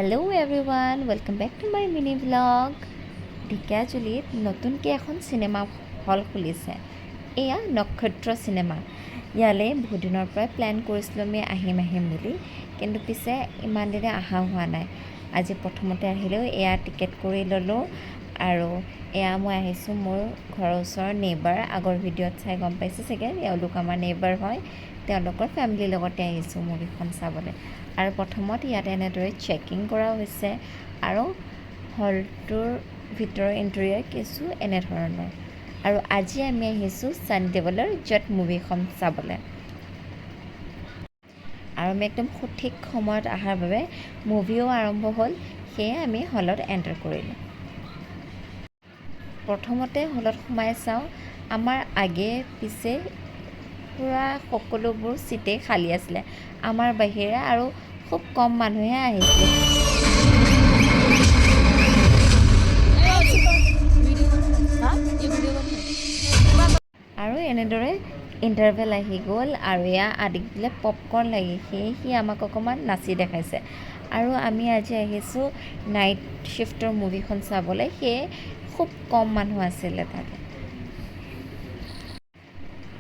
Hello' everyone, welcome back to my mini blog. ঢেকীয়াজুলিত নতুনকৈ এখন চিনেমা হল খুলিছে। এয়া নক্ষত্ৰ চিনেমা। ইয়ালৈ বহুত দিনৰ পৰাই প্লেন কৰিছিলোঁ আমি আহিম বুলি, কিন্তু পিছে ইমান দিনে অহা হোৱা নাই। আজি প্ৰথমতে আহিলেও এয়া টিকেট কৰি ল'লোঁ আৰু এয়া মই আহিছোঁ মোৰ ঘৰৰ ওচৰৰ নেইবাৰ। আগৰ ভিডিঅ'ত চাই গম পাইছে চাগে, এওঁলোক আমাৰ নেইবাৰ হয়। তেওঁলোকৰ ফেমিলিৰ লগতে আহিছোঁ মুভিখন চাবলৈ। আৰু প্ৰথমত ইয়াত এনেদৰে চেকিং কৰা হৈছে আৰু হলটোৰ ভিতৰৰ ইণ্টেৰিয়ৰ কিছু এনেধৰণৰ। আৰু আজি আমি আহিছোঁ ছান দেৱলৰ জট মুভিখন চাবলৈ। আৰু আমি একদম সঠিক সময়ত অহাৰ বাবে মুভিও আৰম্ভ হ'ল, সেয়ে আমি হলত এণ্টাৰ কৰিলোঁ। প্ৰথমতে হলত সোমাই চাওঁ, আমাৰ আগে পিছে পূৰা সকলোবোৰ ছিটেই খালী আছিলে, আমাৰ বাহিৰে আৰু খুব কম মানুহে আহিছিলে। আৰু এনেদৰে ইণ্টাৰভেল আহি গ'ল আৰু এয়া আদিক দিলে পপকৰ্ণ লাগি, সেয়ে সি আমাক অকণমান নাচি দেখাইছে। আৰু আমি আজি আহিছোঁ নাইট শ্বিফ্টৰ মুভিখন চাবলৈ, সেয়ে খুব কম মানুহ আছিলে তাত।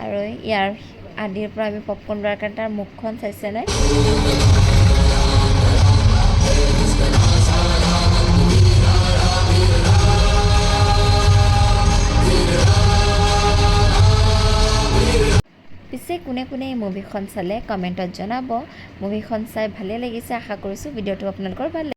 আৰু ইয়াৰ আদিৰ পৰা আমি পপকৰ্ণ লোৱাৰ কাৰণে তাৰ মুখখন চাইছেনে? পিছে কোনে কোনে এই মুভিখন চালে কমেণ্টত জনাব। মুভিখন চাই ভালেই লাগিছে, আশা কৰিছোঁ ভিডিঅ'টো আপোনালোকৰ ভাল লাগিছে।